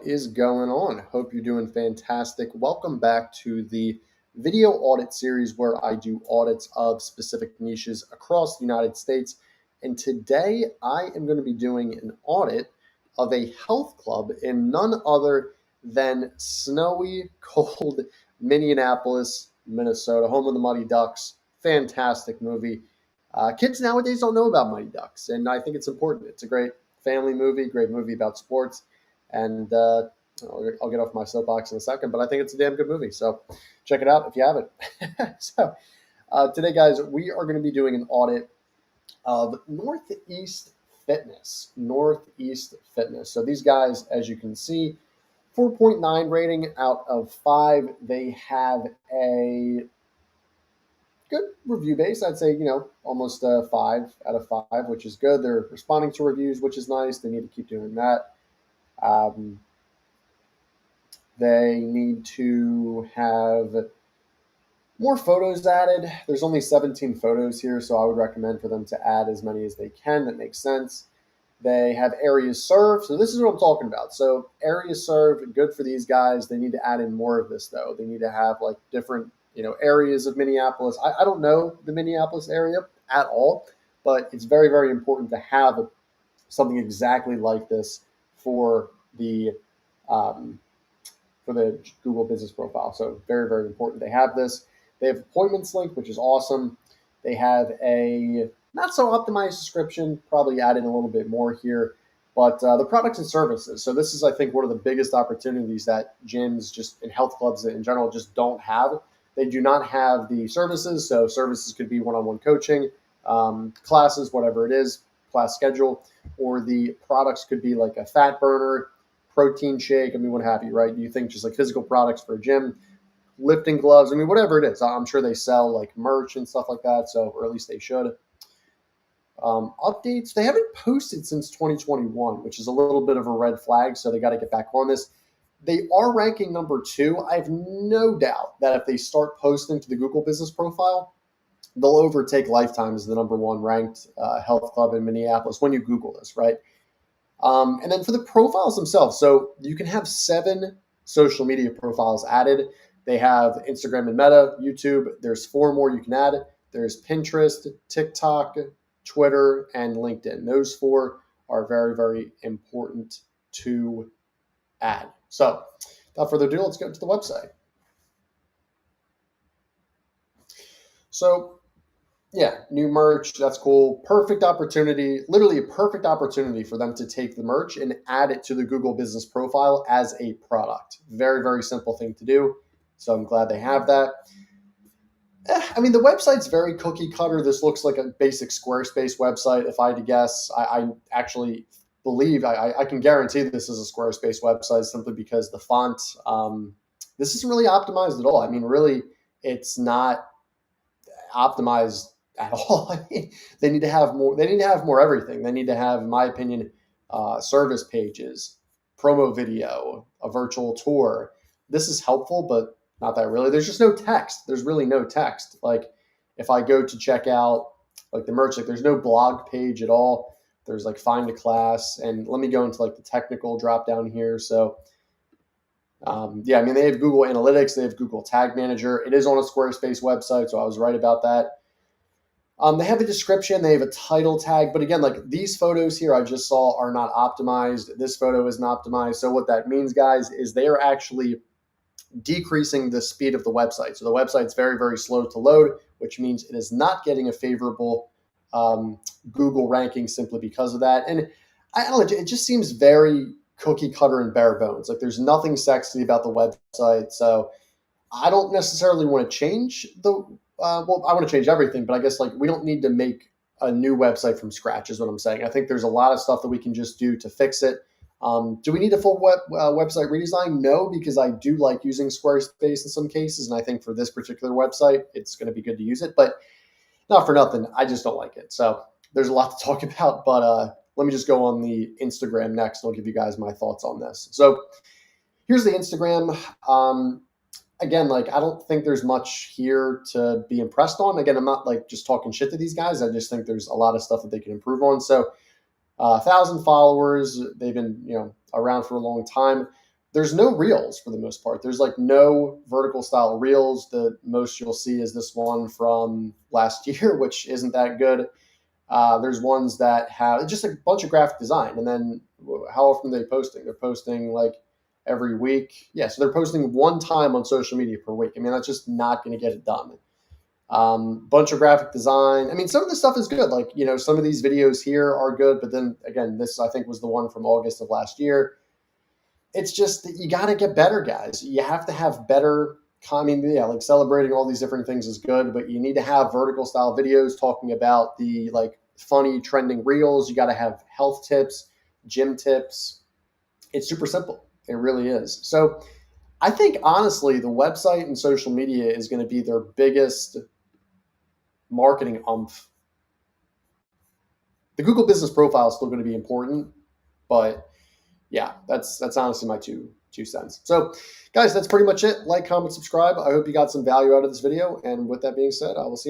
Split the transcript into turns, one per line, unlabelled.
What is going on? Hope you're doing fantastic. Welcome back to the video audit series where I do audits of specific niches across the United States. And today I am going to be doing an audit of a health club in none other than snowy, cold Minneapolis, Minnesota, home of the Mighty Ducks. Fantastic movie. Kids nowadays don't know about Mighty Ducks, and I think it's important. It's a great family movie, great movie about sports. And I'll get off my soapbox in a second, but I think it's a damn good movie. So check it out if you haven't. Today, guys, we are going to be doing an audit of Northeast Fitness. Northeast Fitness. So these guys, as you can see, 4.9 rating out of 5. They have a good review base. I'd say, almost 5 out of 5, which is good. They're responding to reviews, which is nice. They need to keep doing that. They need to have more photos added. There's only 17 photos here, so I would recommend for them to add as many as they can. That makes sense. They have areas served. So this is what I'm talking about. So areas served, good for these guys. They need to add in more of this, though. They need to have like different, areas of Minneapolis. I don't know the Minneapolis area at all, but it's very, very important to have something exactly like this for the Google business profile. So very, very important. They have this. They have appointments link, which is awesome. They have a not so optimized description, probably add in a little bit more here, but the products and services. So this is, I think, one of the biggest opportunities that gyms just and health clubs in general just don't have. They do not have the services. So services could be one-on-one coaching, classes, whatever it is, class schedule, or the products could be like a fat burner, protein shake, what have you, right? You think just like physical products for a gym, lifting gloves, whatever it is. I'm sure they sell like merch and stuff like that, so, or at least they should. Updates, they haven't posted since 2021, which is a little bit of a red flag, so they got to get back on this. They are ranking number 2. I have no doubt that if they start posting to the Google business profile, they'll overtake Lifetime as the number 1 ranked health club in Minneapolis when you Google this, right? And then for the profiles themselves, so you can have 7 social media profiles added. They have Instagram and Meta, YouTube. There's 4 more you can add. There's Pinterest, TikTok, Twitter, and LinkedIn. Those 4 are very, very important to add. So without further ado, let's go to the website. So yeah, new merch, that's cool. Perfect opportunity, literally a perfect opportunity for them to take the merch and add it to the Google business profile as a product. Very, very simple thing to do. So I'm glad they have that. The website's very cookie cutter. This looks like a basic Squarespace website. If I had to guess, I actually believe, I can guarantee this is a Squarespace website simply because the font, this isn't really optimized at all. Really, it's not optimized at all. They need to have more. They need to have more everything. They need to have, in my opinion, service pages, promo video, a virtual tour. This is helpful, but not that really. There's just no text. There's really no text. Like if I go to check out like the merch, like there's no blog page at all. There's like find a class, and let me go into like the technical drop down here. So they have Google Analytics. They have Google Tag Manager. It is on a Squarespace website, so I was right about that. They have a description. They have a title tag. But again, like these photos here I just saw are not optimized. This photo isn't optimized. So what that means, guys, is they are actually decreasing the speed of the website. So the website's very, very slow to load, which means it is not getting a favorable Google ranking simply because of that. And I don't know, it just seems very cookie cutter and bare bones. Like there's nothing sexy about the website. So I don't necessarily want to change I want to change everything, but I guess like we don't need to make a new website from scratch is what I'm saying. I think there's a lot of stuff that we can just do to fix it. Do we need a full website redesign? No, because I do like using Squarespace in some cases. And I think for this particular website, it's going to be good to use it, but not for nothing. I just don't like it. So there's a lot to talk about, but let me just go on the Instagram next. And I'll give you guys my thoughts on this. So here's the Instagram. Again, like I don't think there's much here to be impressed on. Again, I'm not like just talking shit to these guys. I just think there's a lot of stuff that they can improve on. So 1,000 followers. They've been, around for a long time. there's no reels for the most part. There's like no vertical style reels. The most you'll see is this one from last year, which isn't that good. There's ones that have just a bunch of graphic design, and then how often are they posting? They're posting like every week. Yeah, so they're posting one time on social media per week. I mean, that's just not going to get it done. Bunch of graphic design. I mean, some of the stuff is good. Like, some of these videos here are good, but then again, this I think was the one from August of last year. It's just that you got to get better, guys. You have to have better. I mean, yeah, like celebrating all these different things is good, but you need to have vertical style videos talking about the like funny trending reels. You got to have health tips, gym tips. It's super simple. It really is. So I think honestly, the website and social media is going to be their biggest marketing umph. The Google business profile is still going to be important, but yeah, that's honestly my two cents. So, guys, that's pretty much it. Like, comment, subscribe. I hope you got some value out of this video. And with that being said, I will see you.